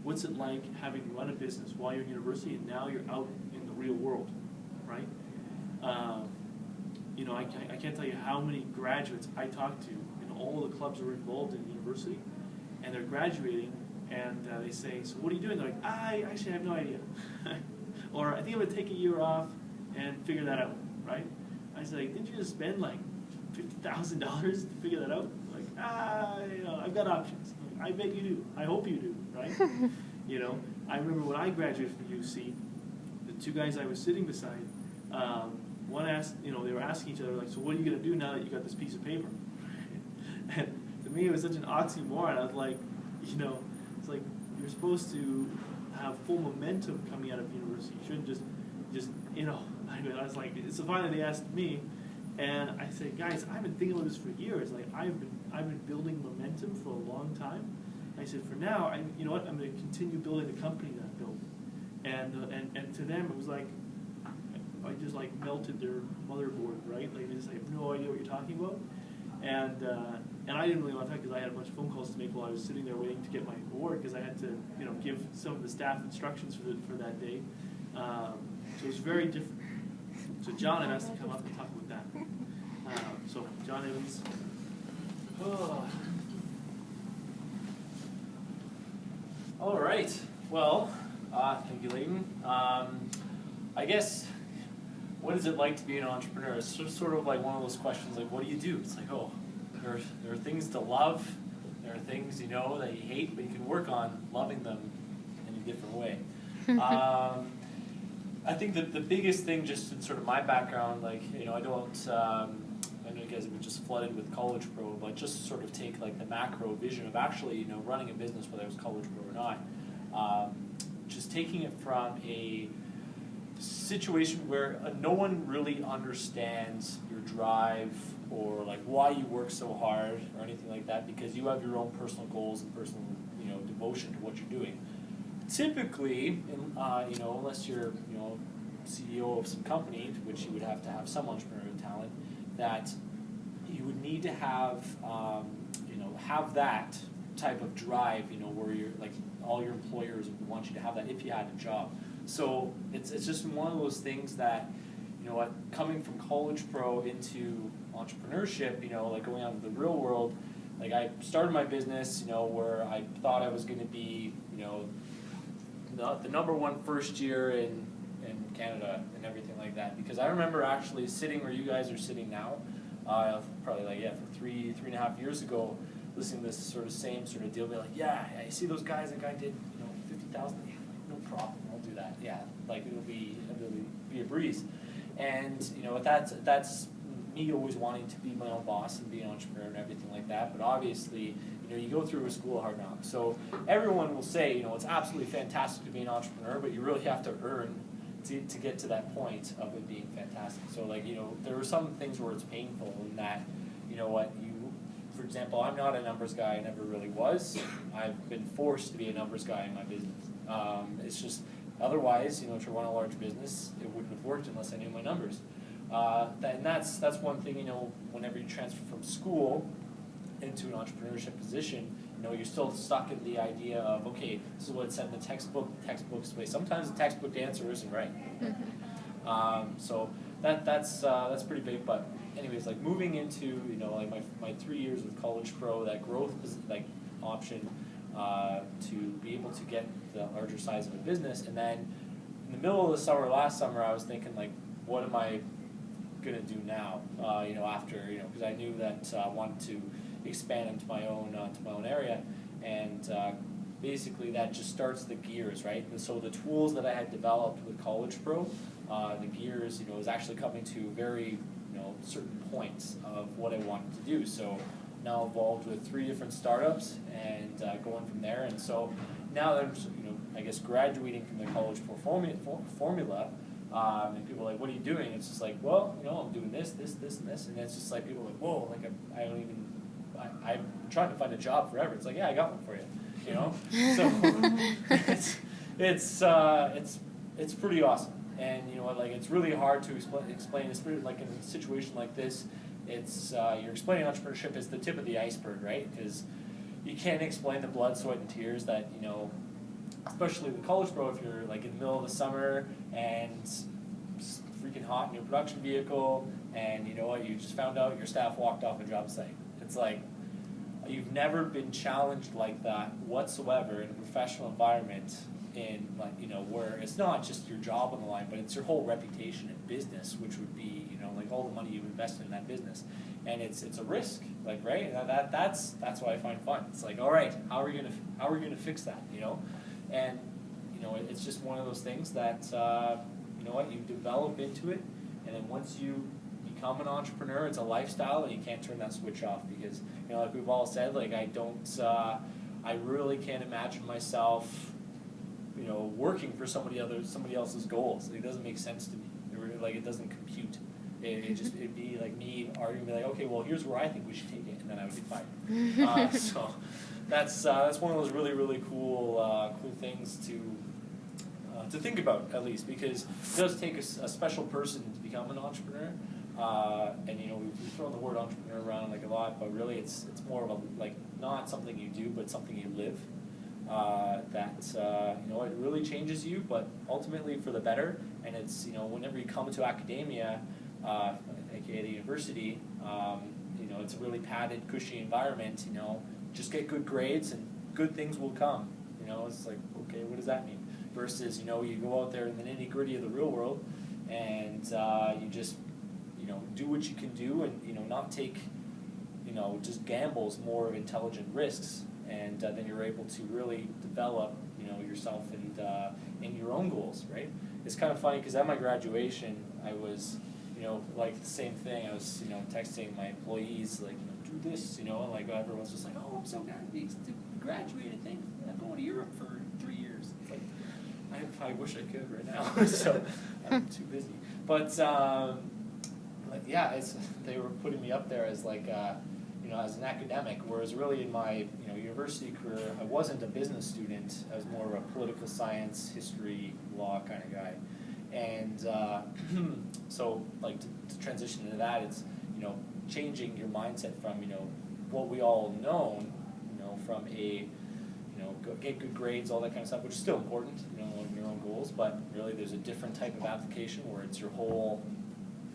what's it like having run a business while you're in university and now you're out in the real world, right? You know, I can't tell you how many graduates I talk to in all the clubs that are involved in university, and they're graduating, and they say, so what are you doing? They're like, I actually have no idea. Or I think I'm going to take a year off and figure that out, right? I say, like, didn't you just spend like $50,000 to figure that out? Like, you know, I've got options. Like, I bet you do. I hope you do, right? You know, I remember when I graduated from UC, the two guys I was sitting beside, one asked, you know, they were asking each other, like, so what are you going to do now that you got this piece of paper? And to me, it was such an oxymoron. I was like, you know, it's like you're supposed to have full momentum coming out of university. You shouldn't just you know. I was like, so finally they asked me, and I said, guys, I've been thinking about this for years. Like I've been building momentum for a long time. I said, for now, you know what? I'm going to continue building the company that I built. And to them, it was like I just like melted their motherboard, right? Like they just have no idea what you're talking about. And I didn't really want to talk because I had a bunch of phone calls to make while I was sitting there waiting to get my award because I had to, you know, give some of the staff instructions for that day. So it was very different. So John, I've asked to come up and talk about that. So John Evans. Oh. All right. Well, thank you, Leighton. I guess, what is it like to be an entrepreneur? It's sort of like one of those questions, like, what do you do? It's like, oh, there are things to love. There are things, you know, that you hate, but you can work on loving them in a different way. I think that the biggest thing, just in sort of my background, like, you know, I know you guys have been just flooded with College Pro, but just sort of take like the macro vision of actually, you know, running a business, whether it was College Pro or not, just taking it from a situation where no one really understands your drive or like why you work so hard or anything like that, because you have your own personal goals and personal, you know, devotion to what you're doing. Typically, you know, unless you're, you know, CEO of some company, to which you would have to have some entrepreneurial talent, that you would need to have, you know, have that type of drive, you know, where you're like all your employers would want you to have that if you had a job. So it's just one of those things that, you know what, coming from College Pro into entrepreneurship, you know, like going out into the real world, like I started my business, you know, where I thought I was going to be, you know, the number one first year in Canada and everything like that. Because I remember actually sitting where you guys are sitting now, probably like, for three and a half years ago, listening to this sort of same sort of deal, be like, yeah, you see those guys, that guy did, you know, 50,000, yeah, no problem, I'll do that, yeah, like it'll be a breeze. And, you know, that's me always wanting to be my own boss and be an entrepreneur and everything like that, but obviously, you know, you go through a school of hard knocks. So everyone will say, you know, it's absolutely fantastic to be an entrepreneur, but you really have to earn to get to that point of it being fantastic. So, like, you know, there are some things where it's painful in that, you know what, for example, I'm not a numbers guy, I never really was. I've been forced to be a numbers guy in my business. It's just, otherwise, you know, to run a large business, it wouldn't have worked unless I knew my numbers. And that's one thing, you know, whenever you transfer from school into an entrepreneurship position, you know, you're still stuck in the idea of, okay, this is what it said in the textbook's way. Sometimes the textbook answer isn't right. So that's pretty big. But anyways, like moving into, you know, like my 3 years with College Pro, that growth was like option to be able to get the larger size of a business. And then in the middle of the summer, last summer, I was thinking, like, what am I going to do now, you know, after, you know, because I knew that I wanted to expand into my own area, and basically that just starts the gears, right? And so the tools that I had developed with College Pro, the gears, you know, is actually coming to very, you know, certain points of what I wanted to do. So now involved with 3 different startups and going from there. And so now that I'm, you know, I guess graduating from the College Pro formula, and people are like, what are you doing? It's just like, well, you know, I'm doing this, and this. And it's just like, people are like, whoa, like I'm trying to find a job forever. It's like, yeah, I got one for you, you know? So it's pretty awesome. And, you know, like, it's really hard to explain, especially like in a situation like this, it's, you're explaining entrepreneurship is the tip of the iceberg, right? Because you can't explain the blood, sweat, and tears that, you know, especially the College Pro, if you're like in the middle of the summer and it's freaking hot in your production vehicle, and you know what, you just found out your staff walked off a job site. It's like, you've never been challenged like that whatsoever in a professional environment, in like, you know, where it's not just your job on the line, but it's your whole reputation in business, which would be, you know, like all the money you've invested in that business. And it's a risk, like, right? That's what I find fun. It's like, all right, how are we gonna fix that, you know? And you know, it's just one of those things that you know what, you develop into it, and then once you become an entrepreneur, it's a lifestyle, and you can't turn that switch off, because, you know, like we've all said, like I really can't imagine myself, you know, working for somebody else's goals. It doesn't make sense to me. Like, it doesn't compute. It'd be like me arguing, be like, okay, well, here's where I think we should take it, and then I would get fired. So that's one of those really cool things to think about, at least, because it does take a special person to become an entrepreneur. And you know, we've thrown the word entrepreneur around like a lot, but really it's more of a, like, not something you do, but something you live. You know, it really changes you, but ultimately for the better. And it's, you know, whenever you come to academia, aka the university, you know, it's a really padded, cushy environment. You know, just get good grades and good things will come. You know, it's like, okay, what does that mean? Versus, you know, you go out there in the nitty gritty of the real world, and you just, you know, do what you can do, and, you know, not take, you know, just gambles, more of intelligent risks, and then you're able to really develop, you know, yourself and your own goals, right? It's kind of funny because at my graduation, I was, you know, like the same thing. I was, you know, texting my employees, like, you know, do this, you know, and like everyone's just like, oh, I'm so glad we graduated. Thanks. I'm going to Europe for 3 years. It's like, I wish I could right now. So I'm too busy. But like, yeah, they were putting me up there as like, you know, as an academic, whereas really in my, you know, university career, I wasn't a business student. I was more of a political science, history, law kind of guy. And so, like, to transition into that, it's, you know, changing your mindset from, you know, what we all know, you know, from a, you know, get good grades, all that kind of stuff, which is still important, you know, in your own goals, but really there's a different type of application where it's your whole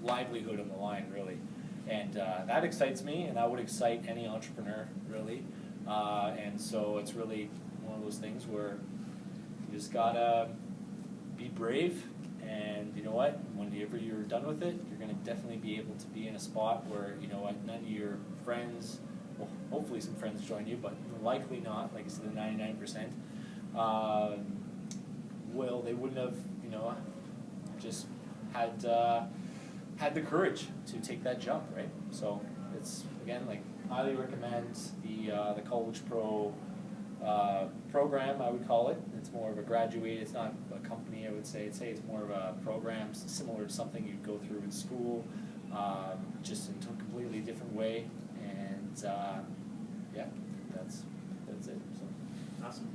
livelihood on the line, really. And that excites me, and that would excite any entrepreneur, really. And so it's really one of those things where you just gotta be brave, and you know what, whenever you're done with it, you're gonna definitely be able to be in a spot where, you know, none of your friends, well, hopefully some friends join you, but likely not, like I said, the 99%, well, they wouldn't have, you know, just had the courage to take that jump, right? So it's, again, like, highly recommend the College Pro program, I would call it. It's more of a graduate, it's not a company, I would say. It's more of a program similar to something you'd go through in school, just in a completely different way. And yeah, that's it. So. Awesome.